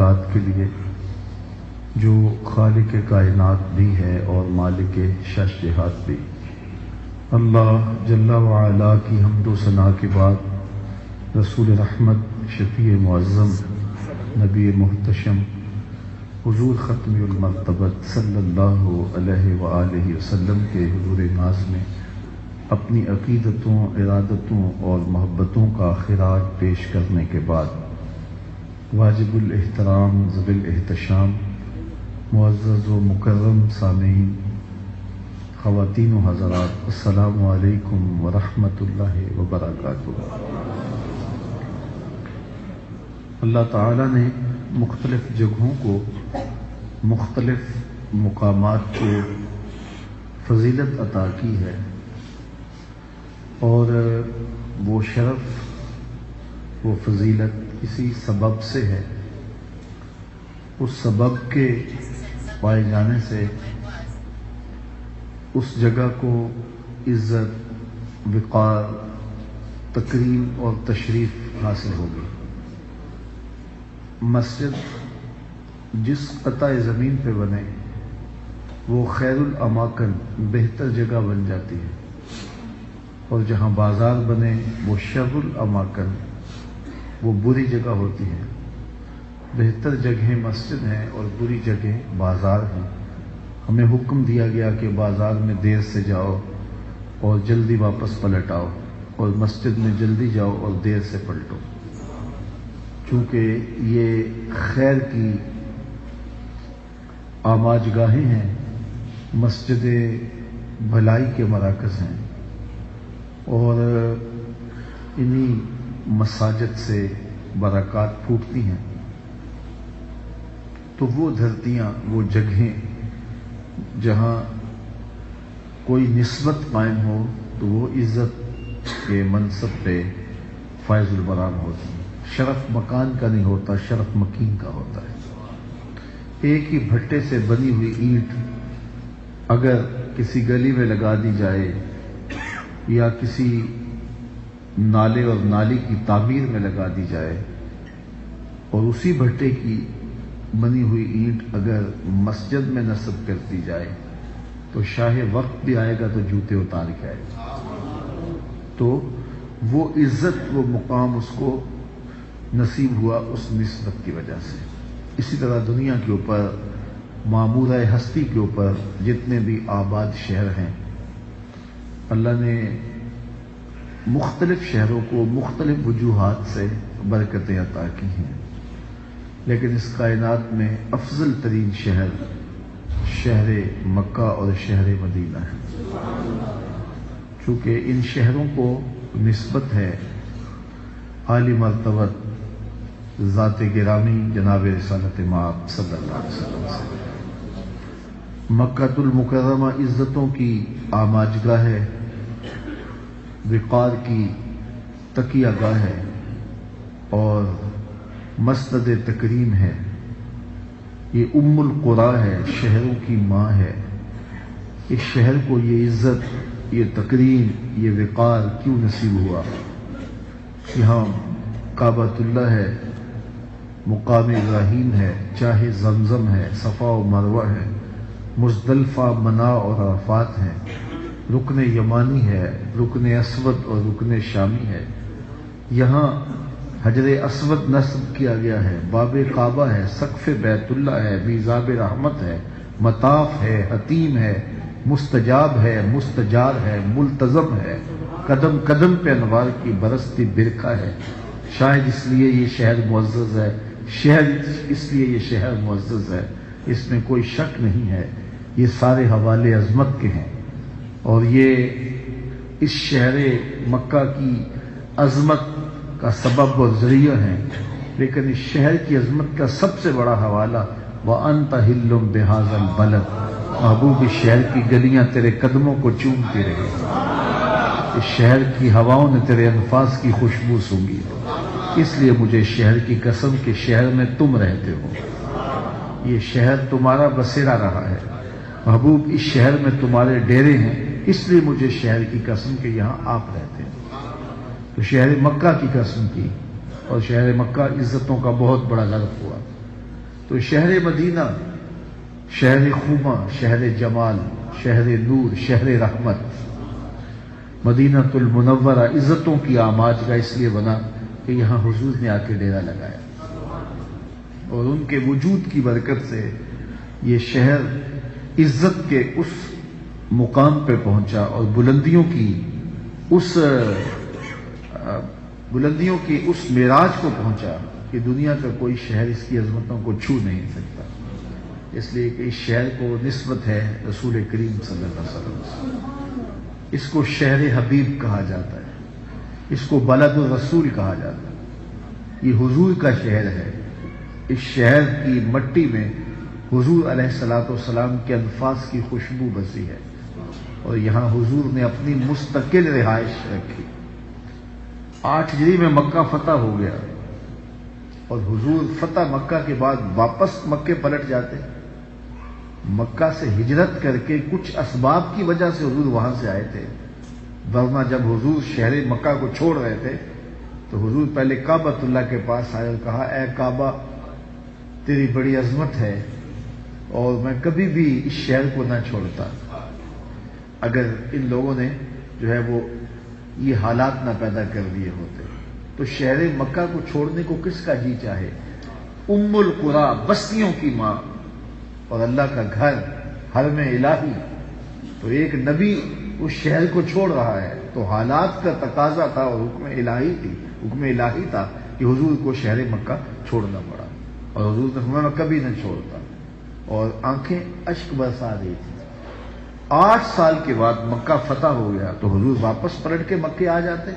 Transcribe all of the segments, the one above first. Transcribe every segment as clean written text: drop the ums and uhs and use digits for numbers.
ذات کے لیے جو خالق کائنات بھی ہے اور مالک شش جہات بھی۔ اللہ جل وعلا کی حمد و ثنا کے بعد رسول رحمت، شفیع معظم، نبی محتشم، حضور ختم المرتبت صلی اللہ علیہ وآلہ وسلم کے حضور ناز میں اپنی عقیدتوں، ارادتوں اور محبتوں کا خراج پیش کرنے کے بعد واجب الاحترام ذوی الاحتشام معزز و مکرم سامعین، خواتین و حضرات، السلام علیکم ورحمۃ اللہ وبرکاتہ۔ اللہ تعالیٰ نے مختلف جگہوں کو، مختلف مقامات کو فضیلت عطا کی ہے، اور وہ شرف، وہ فضیلت کسی سبب سے ہے۔ اس سبب کے پائے جانے سے اس جگہ کو عزت، وقار، تکریم اور تشریف حاصل ہوگی۔ مسجد جس قطع زمین پہ بنے وہ خیر الاماکن، بہتر جگہ بن جاتی ہے، اور جہاں بازار بنے وہ شر الاماکن، وہ بری جگہ ہوتی ہے۔ بہتر جگہیں مسجد ہیں اور بری جگہیں بازار ہیں۔ ہمیں حکم دیا گیا کہ بازار میں دیر سے جاؤ اور جلدی واپس پلٹ آؤ، اور مسجد میں جلدی جاؤ اور دیر سے پلٹو، چونکہ یہ خیر کی آماج گاہیں ہیں، مسجد بھلائی کے مراکز ہیں، اور انہی مساجد سے برکات پھوٹتی ہیں۔ تو وہ دھرتیاں، وہ جگہیں جہاں کوئی نسبت قائم ہو تو وہ عزت کے منصب پہ فائز البرام ہوتی ہیں۔ شرف مکان کا نہیں ہوتا، شرف مکین کا ہوتا ہے۔ ایک ہی بھٹے سے بنی ہوئی اینٹ اگر کسی گلی میں لگا دی جائے یا کسی نالے اور نالی کی تعمیر میں لگا دی جائے، اور اسی بھٹے کی بنی ہوئی اینٹ اگر مسجد میں نصب کر دی جائے تو شاہ وقت بھی آئے گا تو جوتے اتار کے آئے گا۔ تو وہ عزت، وہ مقام اس کو نصیب ہوا اس نسبت کی وجہ سے۔ اسی طرح دنیا کے اوپر، معمورہ ہستی کے اوپر جتنے بھی آباد شہر ہیں، اللہ نے مختلف شہروں کو مختلف وجوہات سے برکتیں عطا کی ہیں، لیکن اس کائنات میں افضل ترین شہر شہر مکہ اور شہر مدینہ ہے، چونکہ ان شہروں کو نسبت ہے عالی مرتبت ذات گرامی جناب رسالت مآب صلی اللہ علیہ وسلم سے۔ مکہ المکرمہ عزتوں کی آماجگاہ ہے، وقار کی تکیہ گاہ ہے، اور مسند تکریم ہے۔ یہ ام القریٰ ہے، شہروں کی ماں ہے۔ اس شہر کو یہ عزت، یہ تکریم، یہ وقار کیوں نصیب ہوا؟ یہاں کعبۃ اللہ ہے، مقام ابراہیم ہے، چاہے زمزم ہے، صفا و مروہ ہے، مزدلفہ، منا اور عرفات ہیں، رکن یمانی ہے، رکن اسود اور رکن شامی ہے۔ یہاں حجر اسود نصب کیا گیا ہے، باب کعبہ ہے، سقف بیت اللہ ہے، میزاب رحمت ہے، مطاف ہے، حتیم ہے، مستجاب ہے، مستجار ہے، ملتزم ہے، قدم قدم پہ انوار کی برستی برکھا ہے۔ شاید اس لیے یہ شہر معزز ہے، اس لیے یہ شہر معزز ہے، اس میں کوئی شک نہیں ہے۔ یہ سارے حوالے عظمت کے ہیں، اور یہ اس شہر مکہ کی عظمت کا سبب اور ذریعہ ہیں، لیکن اس شہر کی عظمت کا سب سے بڑا حوالہ وَأَنْتَ حِلٌّ بِهَذَا الْبَلَدِ، محبوب اس شہر کی گلیاں تیرے قدموں کو چومتی رہے، اس شہر کی ہواؤں نے تیرے انفاس کی خوشبو سونگھی، اس لیے مجھے شہر کی قسم کہ شہر میں تم رہتے ہو، یہ شہر تمہارا بسیرا رہا ہے، محبوب اس شہر میں تمہارے ڈیرے ہیں، اس لیے مجھے شہر کی قسم کہ یہاں آپ رہتے ہیں۔ تو شہر مکہ کی قسم کی، اور شہر مکہ عزتوں کا بہت بڑا ظرف ہوا۔ تو شہر مدینہ شہر خوما، شہر جمال، شہر نور، شہر رحمت، مدینہ المنورہ عزتوں کی آماج کا اس لیے بنا کہ یہاں حضور نے آ کے ڈیرا لگایا، اور ان کے وجود کی برکت سے یہ شہر عزت کے اس مقام پہ پہنچا اور بلندیوں کی اس معراج کو پہنچا کہ دنیا کا کوئی شہر اس کی عظمتوں کو چھو نہیں سکتا، اس لیے کہ اس شہر کو نسبت ہے رسول کریم صلی اللہ علیہ وسلم سے، اس کو شہر حبیب کہا جاتا ہے، اس کو بلد الرسول کہا جاتا ہے، یہ حضور کا شہر ہے، اس شہر کی مٹی میں حضور علیہ الصلوۃ والسلام کے الفاظ کی خوشبو بسی ہے، اور یہاں حضور نے اپنی مستقل رہائش رکھی۔ 8 ہجری میں مکہ فتح ہو گیا، اور حضور فتح مکہ کے بعد واپس مکے پلٹ جاتے، مکہ سے ہجرت کر کے کچھ اسباب کی وجہ سے حضور وہاں سے آئے تھے، ورنہ جب حضور شہر مکہ کو چھوڑ رہے تھے تو حضور پہلے کعبۃ اللہ کے پاس آئے اور کہا، اے کعبہ تیری بڑی عظمت ہے اور میں کبھی بھی اس شہر کو نہ چھوڑتا، اگر ان لوگوں نے جو ہے وہ یہ حالات نہ پیدا کر دیے ہوتے تو شہر مکہ کو چھوڑنے کو کس کا جی چاہے؟ ام القری، بستیوں کی ماں اور اللہ کا گھر، حرم الہی، تو ایک نبی اس شہر کو چھوڑ رہا ہے تو حالات کا تقاضا تھا اور حکم الہی تھا کہ حضور کو شہر مکہ چھوڑنا پڑا، اور حضور نے فرمایا میں کبھی نہ چھوڑتا، اور آنکھیں اشک برسا رہی تھی۔ 8 سال کے بعد مکہ فتح ہو گیا تو حضور واپس پلٹ کے مکے آ جاتے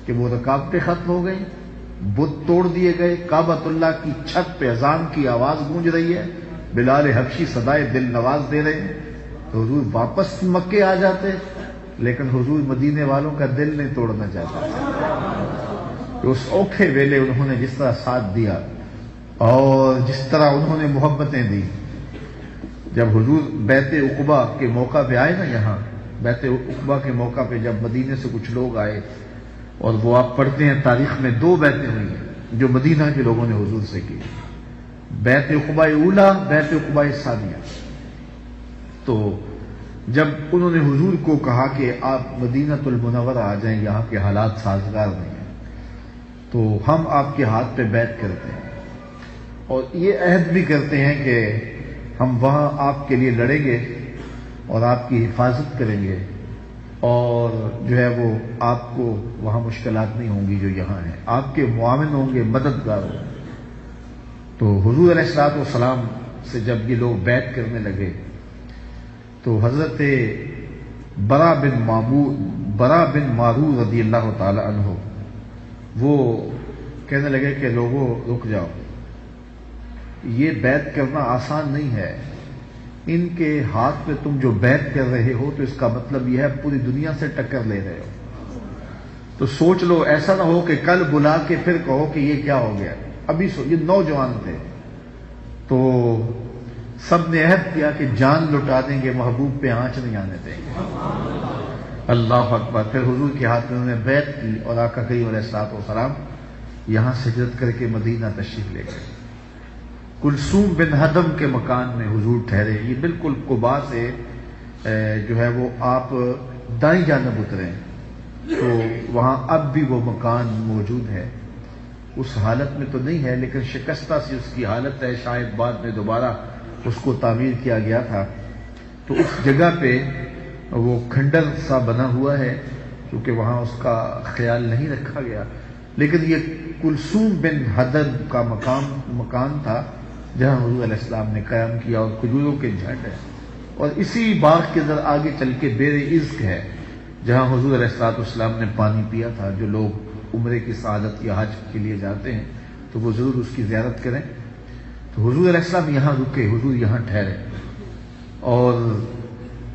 کہ وہ رکاوٹیں ختم ہو گئی، بت توڑ دیے گئے، کعبۃ اللہ کی چھت پہ اذان کی آواز گونج رہی ہے، بلال حبشی صدائے دل نواز دے رہے ہیں، تو حضور واپس مکے آ جاتے، لیکن حضور مدینے والوں کا دل نہیں توڑنا چاہتے کہ اس اوکھے ویلے انہوں نے جس طرح ساتھ دیا اور جس طرح انہوں نے محبتیں دی۔ جب حضور بیعت عقبہ کے موقع پہ آئے نا، یہاں بیعت عقبہ کے موقع پہ جب مدینے سے کچھ لوگ آئے، اور وہ آپ پڑھتے ہیں تاریخ میں 2 بیعتیں ہوئی ہیں جو مدینہ کے لوگوں نے حضور سے کی، بیعت عقبہ اولا، بیعت عقبہ ثانیہ۔ تو جب انہوں نے حضور کو کہا کہ آپ مدینہ المنورہ آ جائیں، یہاں کے حالات سازگار نہیں ہیں، تو ہم آپ کے ہاتھ پہ بیعت کرتے ہیں اور یہ عہد بھی کرتے ہیں کہ ہم وہاں آپ کے لیے لڑیں گے اور آپ کی حفاظت کریں گے، اور جو ہے وہ آپ کو وہاں مشکلات نہیں ہوں گی جو یہاں ہیں، آپ کے معاون ہوں گے، مددگار ہوں گے۔ تو حضور علیہ الصلوۃ والسلام سے جب یہ لوگ بیعت کرنے لگے تو حضرت برا بن معرور رضی اللہ تعالی عنہ وہ کہنے لگے کہ لوگوں رک جاؤ، یہ بیعت کرنا آسان نہیں ہے، ان کے ہاتھ میں تم جو بیعت کر رہے ہو تو اس کا مطلب یہ ہے پوری دنیا سے ٹکر لے رہے ہو، تو سوچ لو ایسا نہ ہو کہ کل بلا کے پھر کہو کہ یہ کیا ہو گیا۔ ابھی یہ نوجوان تھے تو سب نے عہد کیا کہ جان لٹا دیں گے، محبوب پہ آنچ نہیں آنے دیں گے۔ اللہ اکبر۔ پھر حضور کے ہاتھ میں انہوں نے بیعت کی اور آقا کریم علیہ الصلوۃ والسلام یہاں سے ہجرت کر کے مدینہ تشریف لے گئے۔ کلثوم بن ہدم کے مکان میں حضور ٹھہرے، یہ بالکل قباء سے جو ہے وہ آپ دائیں جانب اترے تو وہاں اب بھی وہ مکان موجود ہے، اس حالت میں تو نہیں ہے لیکن شکستہ سی اس کی حالت ہے، شاید بعد میں دوبارہ اس کو تعمیر کیا گیا تھا۔ تو اس جگہ پہ وہ کھنڈر سا بنا ہوا ہے کیونکہ وہاں اس کا خیال نہیں رکھا گیا، لیکن یہ کلثوم بن ہدم کا مکان تھا جہاں حضور علیہ السلام نے قیام کیا، اور کھجوروں کے جھنڈ ہے، اور اسی باغ کے اندر آگے چل کے بیر عزق ہے جہاں حضور علیہ السلام نے پانی پیا تھا۔ جو لوگ عمرے کی سعادت یا حج کے لیے جاتے ہیں تو وہ ضرور اس کی زیارت کریں۔ تو حضور علیہ السلام یہاں رکے، حضور یہاں ٹھہرے، اور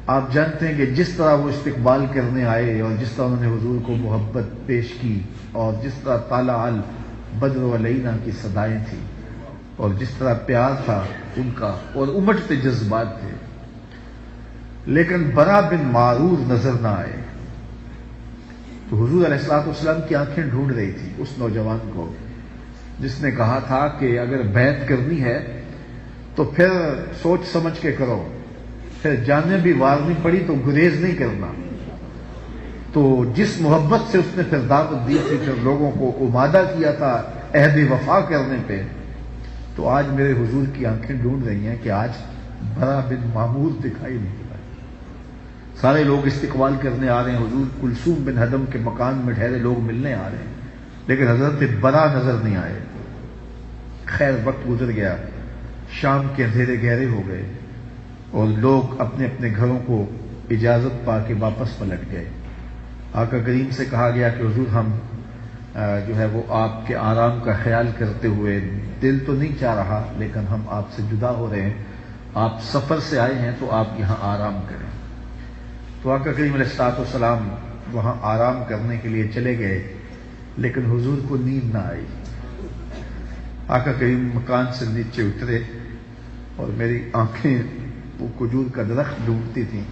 آپ جانتے ہیں کہ جس طرح وہ استقبال کرنے آئے اور جس طرح انہوں نے حضور کو محبت پیش کی، اور جس طرح طلع البدر علینا کی صدائیں تھیں، اور جس طرح پیار تھا ان کا اور امٹتے جذبات تھے، لیکن برا بن معرور نظر نہ آئے۔ تو حضور علیہ السلام کی آنکھیں ڈھونڈ رہی تھی اس نوجوان کو جس نے کہا تھا کہ اگر بیعت کرنی ہے تو پھر سوچ سمجھ کے کرو، پھر جانے بھی وارنی پڑی تو گریز نہیں کرنا۔ تو جس محبت سے اس نے پھر دعوت دی تھی، پھر لوگوں کو امادہ کیا تھا عہد وفا کرنے پہ، تو آج میرے حضور کی آنکھیں ڈھونڈ رہی ہیں کہ آج برا بن معمور دکھائی نہیں پڑا۔ سارے لوگ استقبال کرنے آ رہے ہیں، حضور کلثوم بن ہدم کے مکان میں ٹھہرے لوگ ملنے آ رہے ہیں، لیکن حضرت برا نظر نہیں آئے۔ خیر وقت گزر گیا، شام کے اندھیرے گہرے ہو گئے اور لوگ اپنے اپنے گھروں کو اجازت پا کے واپس پلٹ گئے۔ آقا کریم سے کہا گیا کہ حضور ہم جو ہے وہ آپ کے آرام کا خیال کرتے ہوئے، دل تو نہیں چاہ رہا لیکن ہم آپ سے جدا ہو رہے ہیں، آپ سفر سے آئے ہیں تو آپ یہاں آرام کریں۔ تو آقا کریم علیہ الصلوۃ والسلام وہاں آرام کرنے کے لیے چلے گئے، لیکن حضور کو نیند نہ آئی۔ آقا کریم مکان سے نیچے اترے اور میری آنکھیں وہ کھجور کا درخت ڈھونڈتی تھیں۔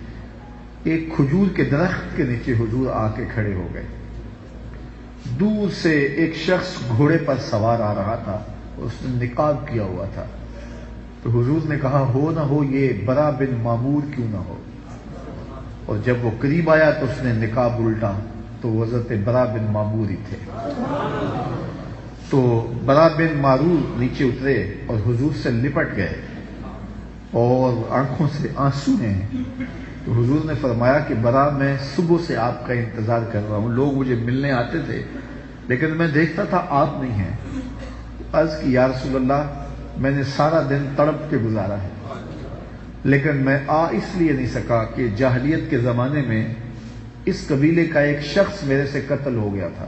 ایک کھجور کے درخت کے نیچے حضور آ کے کھڑے ہو گئے۔ دور سے ایک شخص گھوڑے پر سوار آ رہا تھا، اس نے نقاب کیا ہوا تھا۔ تو حضور نے کہا ہو نہ ہو یہ برا بن معمور کیوں نہ ہو، اور جب وہ قریب آیا تو اس نے نقاب الٹا تو وہ حضرت برا بن معمور ہی تھے۔ تو برا بن معمور نیچے اترے اور حضور سے لپٹ گئے اور آنکھوں سے آنسو ہیں۔ تو حضور نے فرمایا کہ برا میں صبح سے آپ کا انتظار کر رہا ہوں، لوگ مجھے ملنے آتے تھے لیکن میں دیکھتا تھا آپ نہیں ہیں۔ عرض کی یا رسول اللہ میں نے سارا دن تڑپ کے گزارا ہے، لیکن میں آ اس لیے نہیں سکا کہ جاہلیت کے زمانے میں اس قبیلے کا ایک شخص میرے سے قتل ہو گیا تھا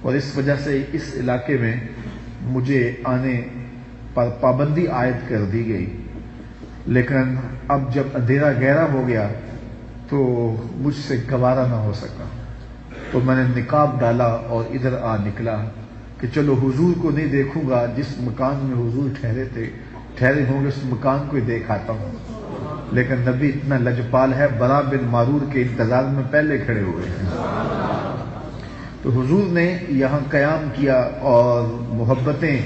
اور اس وجہ سے اس علاقے میں مجھے آنے پر پابندی عائد کر دی گئی، لیکن اب جب اندھیرا گہرا ہو گیا تو مجھ سے گوارا نہ ہو سکا، تو میں نے نقاب ڈالا اور ادھر آ نکلا کہ چلو حضور کو نہیں دیکھوں گا، جس مکان میں حضور ٹھہرے ہوں گے اس مکان کو ہی دیکھ آتا ہوں۔ لیکن نبی اتنا لجپال ہے، برا بن معرور کے انتظار میں پہلے کھڑے ہوئے ہیں۔ تو حضور نے یہاں قیام کیا اور محبتیں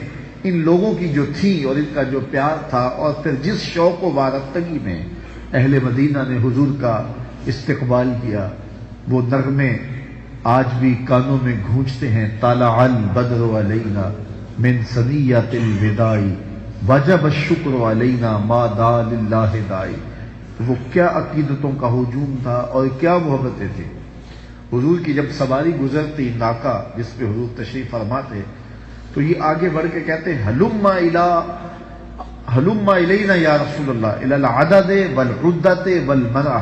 ان لوگوں کی جو تھی اور ان کا جو پیار تھا، اور پھر جس شوق و وارفتگی میں اہل مدینہ نے حضور کا استقبال کیا، وہ نغمے آج بھی کانوں میں گونجتے ہیں۔ طلع البدر علینا من ثنیۃ الوداع وجب الشکر علینا ما دعا للہ داعی۔ وہ کیا عقیدتوں کا ہجوم تھا اور کیا محبتیں تھیں۔ حضور کی جب سواری گزرتی ناکا جس پہ حضور تشریف فرما تھے، تو یہ آگے بڑھ کے کہتے ہیں ہلما الینا یا رسول اللہ الی العدد والعدۃ والمنع۔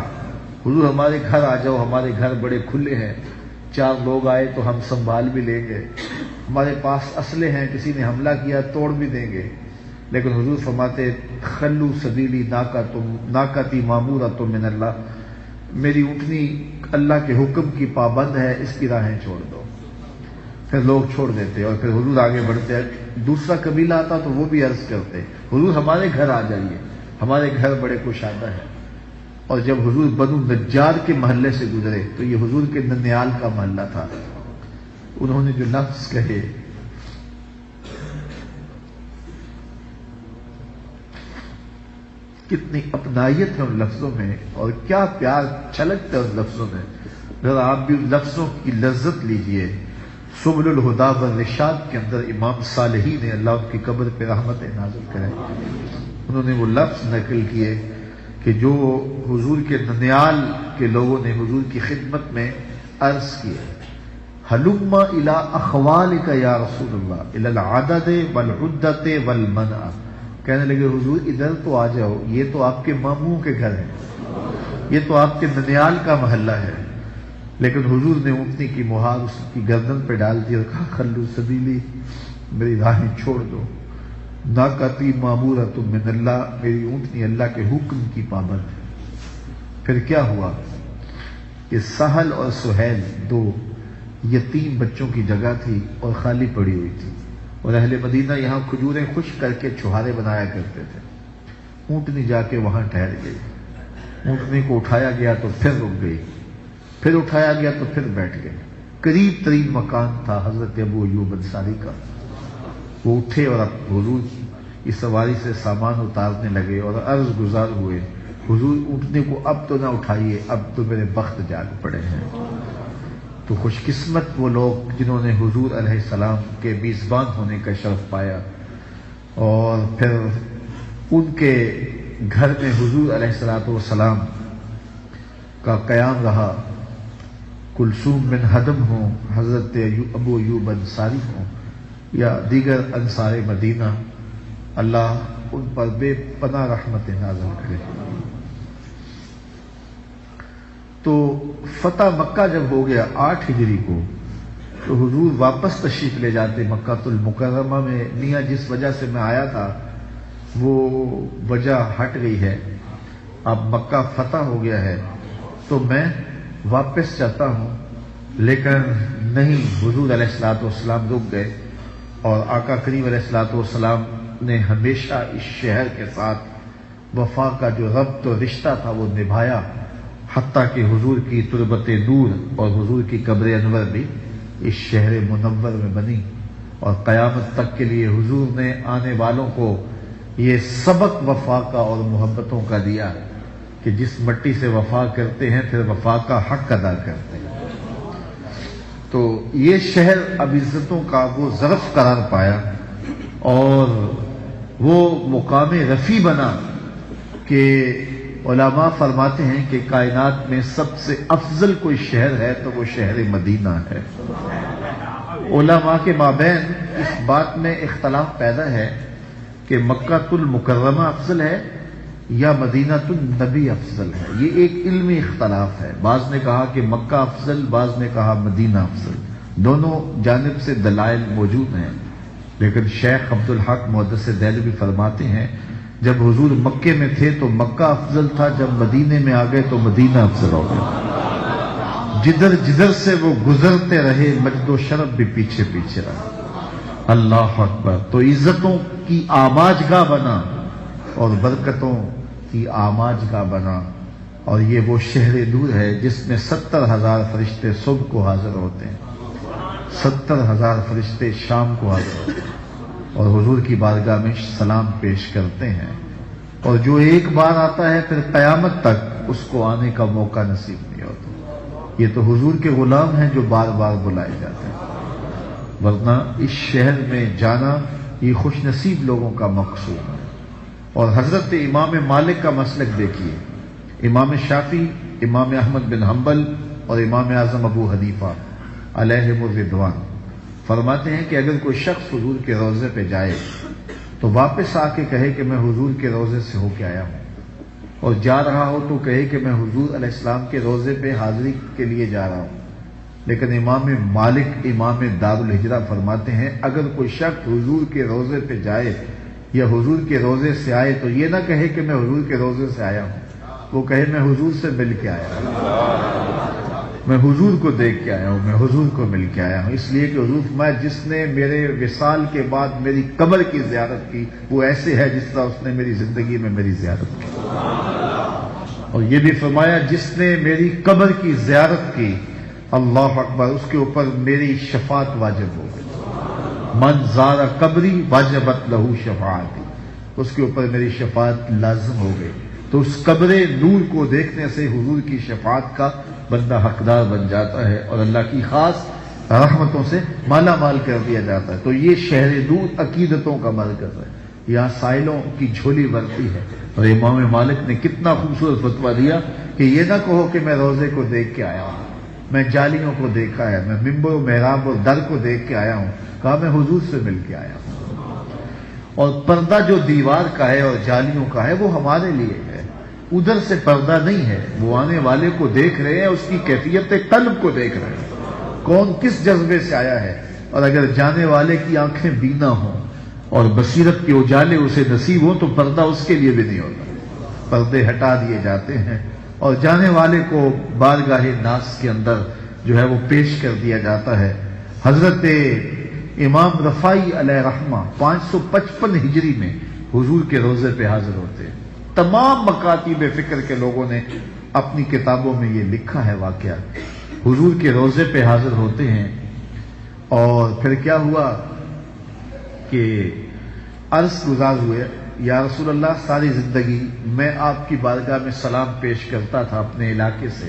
حضور ہمارے گھر آ جاؤ، ہمارے گھر بڑے کھلے ہیں، 4 لوگ آئے تو ہم سنبھال بھی لیں گے، ہمارے پاس اسلحے ہیں، کسی نے حملہ کیا توڑ بھی دیں گے۔ لیکن حضور فرماتے خلو سبیلی ناقتی معمورۃ من اللہ، میری اونٹنی اللہ کے حکم کی پابند ہے، اس کی راہیں چھوڑ دو۔ پھر لوگ چھوڑ دیتے اور پھر حضور آگے بڑھتے، دوسرا قبیلہ آتا تو وہ بھی عرض کرتے حضور ہمارے گھر آ جائیے، ہمارے گھر بڑے کشادہ ہیں۔ اور جب حضور بنو نجار کے محلے سے گزرے تو یہ حضور کے ننیال کا محلہ تھا، انہوں نے جو لفظ کہے کتنی اپنائیت ہے ان لفظوں میں اور کیا پیار چھلکتا ہے ان لفظوں میں۔ ذرا آپ بھی ان لفظوں کی لذت لیجئے۔ سبل الہدا والرشاد کے اندر امام صالحی نے اللہ ان کی قبر پہ رحمت نازل کرے، انہوں نے وہ لفظ نقل کیے کہ جو حضور کے ننیال کے لوگوں نے حضور کی خدمت میں عرض کیے، ہلم الی اخوالک یا رسول اللہ الی العدد والعدۃ والمنع۔ کہنے لگے حضور ادھر تو آ جاؤ، یہ تو آپ کے ماموں کے گھر ہیں، یہ تو آپ کے ننیال کا محلہ ہے۔ لیکن حضور نے اونٹنی کی مہار اس کی گردن پہ ڈال دی اور کہا خلو سبیلی، میری راہیں چھوڑ دو، ناقتی معمورۃ من اللہ، میری اونٹنی اللہ کے حکم کی پابند ہے۔ پھر کیا ہوا کہ سہل اور سہیل 2 یتیم بچوں کی جگہ تھی اور خالی پڑی ہوئی تھی، اور اہل مدینہ یہاں کھجوریں خشک کر کے چھہارے بنایا کرتے تھے۔ اونٹنی جا کے وہاں ٹھہر گئی، اونٹنی کو اٹھایا گیا تو پھر رک گئی، پھر اٹھایا گیا تو پھر بیٹھ گئے۔ قریب ترین مکان تھا حضرت ابو ایوب انصاری کا، وہ اٹھے اور اب حضور اس سواری سے سامان اتارنے لگے اور عرض گزار ہوئے، حضور اٹھنے کو اب تو نہ اٹھائیے، اب تو میرے بخت جاگ پڑے ہیں۔ تو خوش قسمت وہ لوگ جنہوں نے حضور علیہ السلام کے میزبان ہونے کا شرف پایا، اور پھر ان کے گھر میں حضور علیہ السلام کا قیام رہا۔ کلثوم بن ہدم ہوں، حضرت ابو ایوب انصاری ہوں، یا دیگر انصار مدینہ، اللہ ان پر بے پناہ رحمت نازل کرے۔ تو فتح مکہ جب ہو گیا 8 ہجری کو، تو حضور واپس تشریف لے جاتے مکہ المکرمہ میں۔ میاں جس وجہ سے میں آیا تھا وہ وجہ ہٹ گئی ہے، اب مکہ فتح ہو گیا ہے، تو میں واپس چاہتا ہوں، لیکن نہیں، حضور علیہ السلام رک گئے، اور آقا کریم علیہ السلام نے ہمیشہ اس شہر کے ساتھ وفا کا جو ربط و رشتہ تھا وہ نبھایا، حتیٰ کہ حضور کی تربت نور اور حضور کی قبر انور بھی اس شہر منور میں بنی، اور قیامت تک کے لیے حضور نے آنے والوں کو یہ سبق وفا کا اور محبتوں کا دیا کہ جس مٹی سے وفا کرتے ہیں پھر وفا کا حق ادا کرتے ہیں۔ تو یہ شہر اب عزتوں کا وہ ظرف قرار پایا اور وہ مقام رفیع بنا کہ علماء فرماتے ہیں کہ کائنات میں سب سے افضل کوئی شہر ہے تو وہ شہر مدینہ ہے۔ علماء کے مابین اس بات میں اختلاف پیدا ہے کہ مکہ المکرمہ افضل ہے یا مدینہ النبی افضل ہے، یہ ایک علمی اختلاف ہے۔ بعض نے کہا کہ مکہ افضل، بعض نے کہا مدینہ افضل، دونوں جانب سے دلائل موجود ہیں، لیکن شیخ عبدالحق محدث دہلوی فرماتے ہیں جب حضور مکے میں تھے تو مکہ افضل تھا، جب مدینے میں آ گئے تو مدینہ افضل ہو گیا۔ جدھر جدھر سے وہ گزرتے رہے مجد و شرف بھی پیچھے پیچھے رہا۔ اللہ اکبر۔ تو عزتوں کی آماج گاہ بنا اور برکتوں کی آماج گاہ بنا، اور یہ وہ شہر نور ہے جس میں 70,000 فرشتے صبح کو حاضر ہوتے ہیں، 70,000 فرشتے شام کو حاضر ہوتے ہیں اور حضور کی بارگاہ میں سلام پیش کرتے ہیں، اور جو ایک بار آتا ہے پھر قیامت تک اس کو آنے کا موقع نصیب نہیں ہوتا۔ یہ تو حضور کے غلام ہیں جو بار بار بلائے جاتے ہیں، ورنہ اس شہر میں جانا یہ خوش نصیب لوگوں کا مقصود ہے۔ اور حضرت امام مالک کا مسلک دیکھیے، امام شافعی، امام احمد بن حنبل اور امام اعظم ابو حنیفہ علیہم الرضوان فرماتے ہیں کہ اگر کوئی شخص حضور کے روضے پہ جائے تو واپس آ کے کہے کہ میں حضور کے روضے سے ہو کے آیا ہوں، اور جا رہا ہو تو کہے کہ میں حضور علیہ السلام کے روضے پہ حاضری کے لیے جا رہا ہوں۔ لیکن امام مالک امام دار الہجرہ فرماتے ہیں اگر کوئی شخص حضور کے روضے پہ جائے یا حضور کے روضے سے آئے تو یہ نہ کہے کہ میں حضور کے روضے سے آیا ہوں، وہ کہے میں حضور سے مل کے آیا ہوں، میں حضور کو دیکھ کے آیا ہوں، میں حضور کو مل کے آیا ہوں۔ اس لیے کہ حضور فرمایا جس نے میرے وصال کے بعد میری قبر کی زیارت کی وہ ایسے ہے جس طرح اس نے میری زندگی میں میری زیارت کی، اور یہ بھی فرمایا جس نے میری قبر کی زیارت کی، اللہ اکبر، اس کے اوپر میری شفاعت واجب ہو گئی۔ من زار قبری واجبت لہو شفاعتی، اس کے اوپر میری شفاعت لازم ہو گئی۔ تو اس قبر نور کو دیکھنے سے حضور کی شفاعت کا بندہ حقدار بن جاتا ہے اور اللہ کی خاص رحمتوں سے مالا مال کر دیا جاتا ہے۔ تو یہ شہر نور عقیدتوں کا مرکز ہے، یہاں سائلوں کی جھولی بھرتی ہے، اور امام مالک نے کتنا خوبصورت فتویٰ دیا کہ یہ نہ کہو کہ میں روزے کو دیکھ کے آیا ہوں، میں جالیوں کو دیکھا ہے، میں ممبر و محراب اور در کو دیکھ کے آیا ہوں، کہا میں حضور سے مل کے آیا ہوں۔ اور پردہ جو دیوار کا ہے اور جالیوں کا ہے وہ ہمارے لیے ہے، ادھر سے پردہ نہیں ہے، وہ آنے والے کو دیکھ رہے ہیں، اس کی کیفیت قلب کو دیکھ رہے ہیں، کون کس جذبے سے آیا ہے۔ اور اگر جانے والے کی آنکھیں بینا ہوں اور بصیرت کے اجالے اسے نصیب ہوں تو پردہ اس کے لیے بھی نہیں ہوتا، پردے ہٹا دیے جاتے ہیں اور جانے والے کو بارگاہ ناز کے اندر جو ہے وہ پیش کر دیا جاتا ہے۔ حضرت امام رفاعی علیہ رحمہ 555 ہجری میں حضور کے روضے پہ حاضر ہوتے ہیں۔ تمام مکاتب فکر کے لوگوں نے اپنی کتابوں میں یہ لکھا ہے واقعہ، حضور کے روضے پہ حاضر ہوتے ہیں، اور پھر کیا ہوا کہ عرض گزار ہوئے، یا رسول اللہ ساری زندگی میں آپ کی بارگاہ میں سلام پیش کرتا تھا اپنے علاقے سے،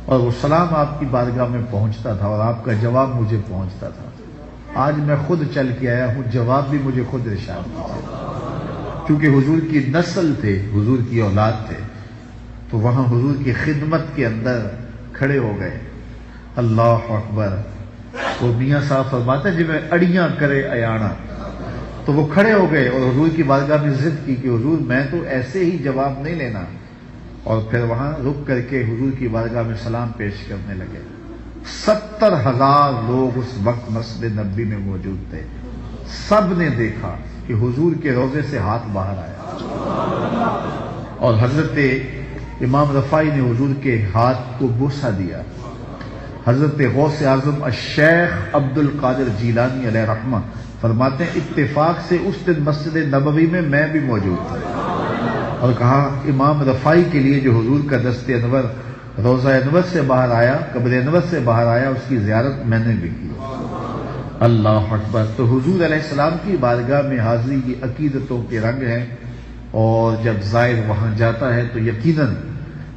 اور وہ سلام آپ کی بارگاہ میں پہنچتا تھا اور آپ کا جواب مجھے پہنچتا تھا۔ آج میں خود چل کے آیا ہوں، جواب بھی مجھے خود ارشاد کیجیے، کیونکہ حضور کی نسل تھے، حضور کی اولاد تھے، تو وہاں حضور کی خدمت کے اندر کھڑے ہو گئے۔ اللہ اکبر۔ وہ میاں صاحب فرماتے ہیں جی میں اڑیاں کرے ایانا، تو وہ کھڑے ہو گئے اور حضور کی بارگاہ میں ضد کی کہ حضور میں تو ایسے ہی جواب نہیں لینا، اور پھر وہاں رک کر کے حضور کی بارگاہ میں سلام پیش کرنے لگے۔ 70,000 لوگ اس وقت مسجد نبوی میں موجود تھے، سب نے دیکھا کہ حضور کے روضے سے ہاتھ باہر آیا، اور حضرت امام رفاعی نے حضور کے ہاتھ کو بوسہ دیا۔ حضرت غوث اعظم الشیخ عبد القادر جیلانی علیہ رحمہ فرماتے ہیں اتفاق سے اس دن مسجد نبوی میں بھی موجود تھا، اور کہا امام رفاعی کے لیے جو حضور کا دست انور روضہ انور سے باہر آیا، قبر انور سے باہر آیا، اس کی زیارت میں نے بھی کی۔ اللہ اکبر۔ تو حضور علیہ السلام کی بارگاہ میں حاضری یہ عقیدتوں کے رنگ ہیں، اور جب زائر وہاں جاتا ہے تو یقیناً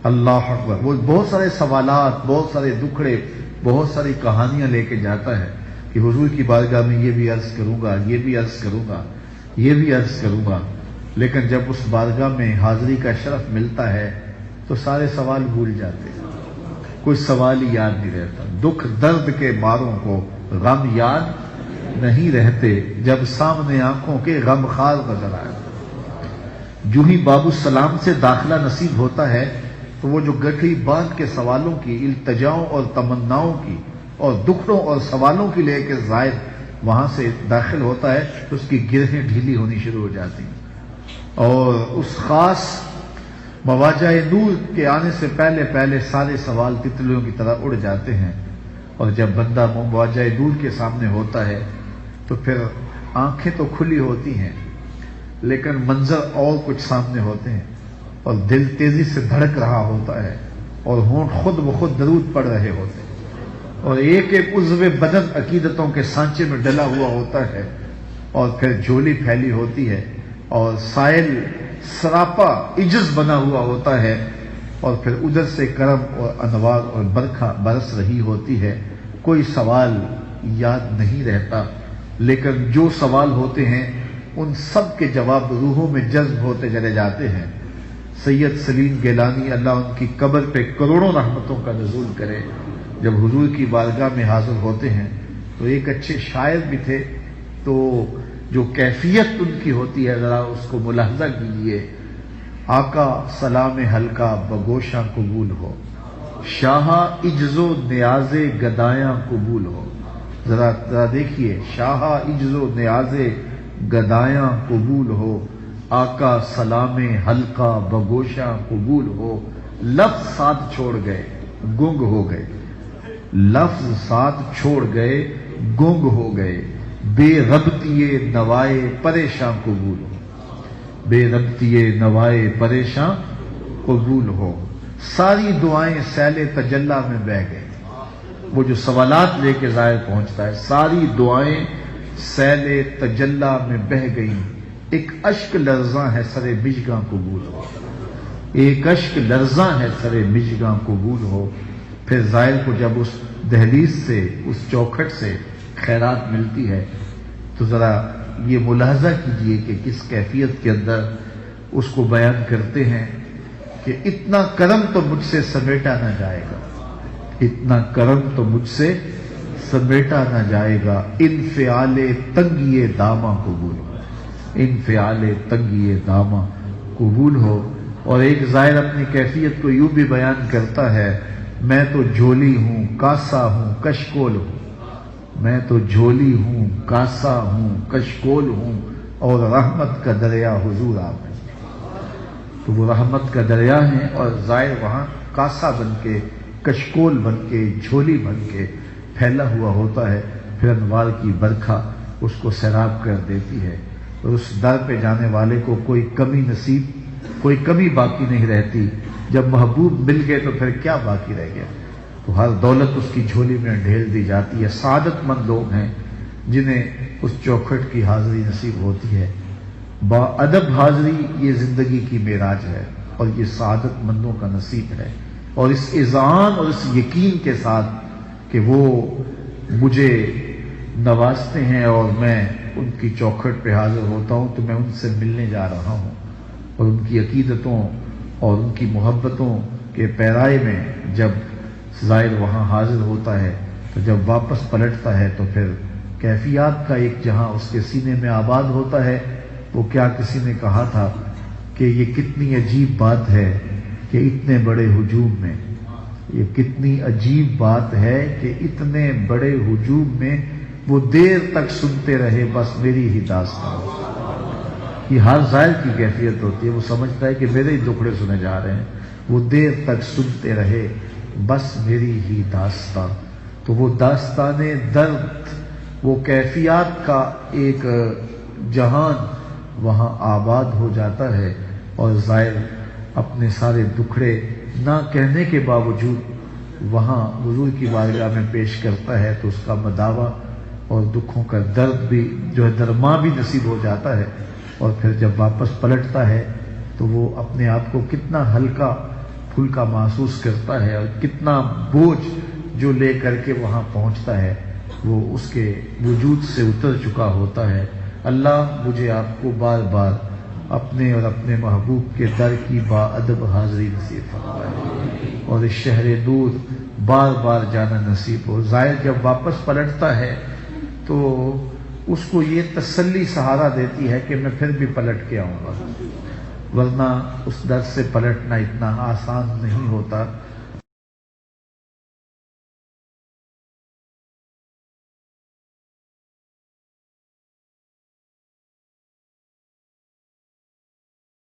اللہ اکبر وہ بہت سارے سوالات، بہت سارے دکھڑے، بہت ساری کہانیاں لے کے جاتا ہے کہ حضور کی بارگاہ میں یہ بھی عرض کروں گا، یہ بھی عرض کروں گا، یہ بھی عرض کروں گا، لیکن جب اس بارگاہ میں حاضری کا شرف ملتا ہے تو سارے سوال بھول جاتے ہیں، کوئی سوال ہی یاد نہیں رہتا۔ دکھ درد کے ماروں کو غم یاد نہیں رہتے، جب سامنے آنکھوں کے غم خار نظر آئے۔ جو ہی باب السلام سے داخلہ نصیب ہوتا ہے تو وہ جو گٹھڑی باندھ کے سوالوں کی، التجاؤں اور تمناؤں کی اور دکھڑوں اور سوالوں کی لے کے زائر وہاں سے داخل ہوتا ہے تو اس کی گرہیں ڈھیلی ہونی شروع ہو جاتی ہیں، اور اس خاص مواجہ نور کے آنے سے پہلے سارے سوال تتلیوں کی طرح اڑ جاتے ہیں، اور جب بندہ مواجہ نور کے سامنے ہوتا ہے تو پھر آنکھیں تو کھلی ہوتی ہیں لیکن منظر اور کچھ سامنے ہوتے ہیں، اور دل تیزی سے دھڑک رہا ہوتا ہے، اور ہونٹ خود بخود درود پڑھ رہے ہوتے ہیں، اور ایک ایک عضو بدن عقیدتوں کے سانچے میں ڈلا ہوا ہوتا ہے، اور پھر جھولی پھیلی ہوتی ہے، اور سائل سراپا عجز بنا ہوا ہوتا ہے، اور پھر ادھر سے کرم اور انوار اور برکھا برس رہی ہوتی ہے۔ کوئی سوال یاد نہیں رہتا، لیکن جو سوال ہوتے ہیں ان سب کے جواب روحوں میں جذب ہوتے چلے جاتے ہیں۔ سید سلیم گیلانی اللہ ان کی قبر پہ کروڑوں رحمتوں کا نزول کرے، جب حضور کی بارگاہ میں حاضر ہوتے ہیں تو ایک اچھے شاعر بھی تھے، تو جو کیفیت ان کی ہوتی ہے ذرا اس کو ملاحظہ کیجیے۔ آقا سلام حلقہ بگوشاں قبول ہو، شاہ عجز و نیاز گدایاں قبول ہو۔ ذرا دیکھیے، شاہ عجز و نیاز گدایاں قبول ہو، آقا سلام حلقہ بگوشاں قبول ہو۔ لفظ ساتھ چھوڑ گئے گنگ ہو گئے، لفظ ساتھ چھوڑ گئے گنگ ہو گئے، بے ربطیے نوائے پریشاں قبول ہو، بے ربطیے نوائے پریشاں قبول ہو۔ ساری دعائیں سیل تجلی میں بہہ گئے۔ وہ جو سوالات لے کے ظاہر پہنچتا ہے، ساری دعائیں سیل تجلی میں بہہ گئیں، ایک اشک لرزاں ہے سر مژگاں قبول ہو، ایک اشک لرزاں ہے سر مژگاں قبول ہو۔ پھر زائر کو جب اس دہلیز سے، اس چوکھٹ سے خیرات ملتی ہے تو ذرا یہ ملاحظہ کیجئے کہ کس کیفیت کے اندر اس کو بیان کرتے ہیں کہ اتنا کرم تو مجھ سے سمیٹا نہ جائے گا، اتنا کرم تو مجھ سے سمیٹا نہ جائے گا، انفعال تنگیے داماں قبول ہو، انفعال تنگیے داماں قبول ہو۔ اور ایک زائر اپنی کیفیت کو یوں بھی بیان کرتا ہے، میں تو جھولی ہوں کاسا ہوں کشکول ہوں، میں تو جھولی ہوں کاسا ہوں کشکول ہوں، اور رحمت کا دریا حضور آپ ہیں۔ تو وہ رحمت کا دریا ہیں، اور زائر وہاں کاسا بن کے، کشکول بن کے، جھولی بن کے پھیلا ہوا ہوتا ہے۔ پھر انوار کی برکھا اس کو سیراب کر دیتی ہے، اور اس در پہ جانے والے کو کوئی کمی نصیب، کوئی کمی باقی نہیں رہتی۔ جب محبوب مل گئے تو پھر کیا باقی رہ گیا؟ تو ہر دولت اس کی جھولی میں ڈھیل دی جاتی ہے۔ سعادت مند لوگ ہیں جنہیں اس چوکھٹ کی حاضری نصیب ہوتی ہے۔ باادب حاضری یہ زندگی کی معراج ہے اور یہ سعادت مندوں کا نصیب ہے. اور اس اذعان اور اس یقین کے ساتھ کہ وہ مجھے نوازتے ہیں اور میں ان کی چوکھٹ پہ حاضر ہوتا ہوں تو میں ان سے ملنے جا رہا ہوں، اور ان کی عقیدتوں اور ان کی محبتوں کے پیرائے میں جب زائر وہاں حاضر ہوتا ہے تو جب واپس پلٹتا ہے تو پھر کیفیات کا ایک جہاں اس کے سینے میں آباد ہوتا ہے. وہ کیا کسی نے کہا تھا کہ یہ کتنی عجیب بات ہے کہ اتنے بڑے ہجوم میں، یہ کتنی عجیب بات ہے کہ اتنے بڑے ہجوم میں وہ دیر تک سنتے رہے بس میری ہی داستان. یہ ہر زائر کی کیفیت ہوتی ہے، وہ سمجھتا ہے کہ میرے ہی دکھڑے سنے جا رہے ہیں. وہ دیر تک سنتے رہے بس میری ہی داستان. تو وہ داستان درد، وہ کیفیات کا ایک جہان وہاں آباد ہو جاتا ہے، اور زائر اپنے سارے دکھڑے نہ کہنے کے باوجود وہاں حضور کی بارگاہ میں پیش کرتا ہے تو اس کا مداوع اور دکھوں کا درد بھی جو ہے درماں بھی نصیب ہو جاتا ہے. اور پھر جب واپس پلٹتا ہے تو وہ اپنے آپ کو کتنا ہلکا پھلکا محسوس کرتا ہے، اور کتنا بوجھ جو لے کر کے وہاں پہنچتا ہے وہ اس کے وجود سے اتر چکا ہوتا ہے. اللہ مجھے آپ کو بار بار اپنے اور اپنے محبوب کے در کی باادب حاضری نصیب فرمائے، اور اس شہر دور بار بار جانا نصیب ہو. زائر جب واپس پلٹتا ہے تو اس کو یہ تسلی سہارا دیتی ہے کہ میں پھر بھی پلٹ کے آؤں گا، ورنہ اس در سے پلٹنا اتنا آسان نہیں ہوتا.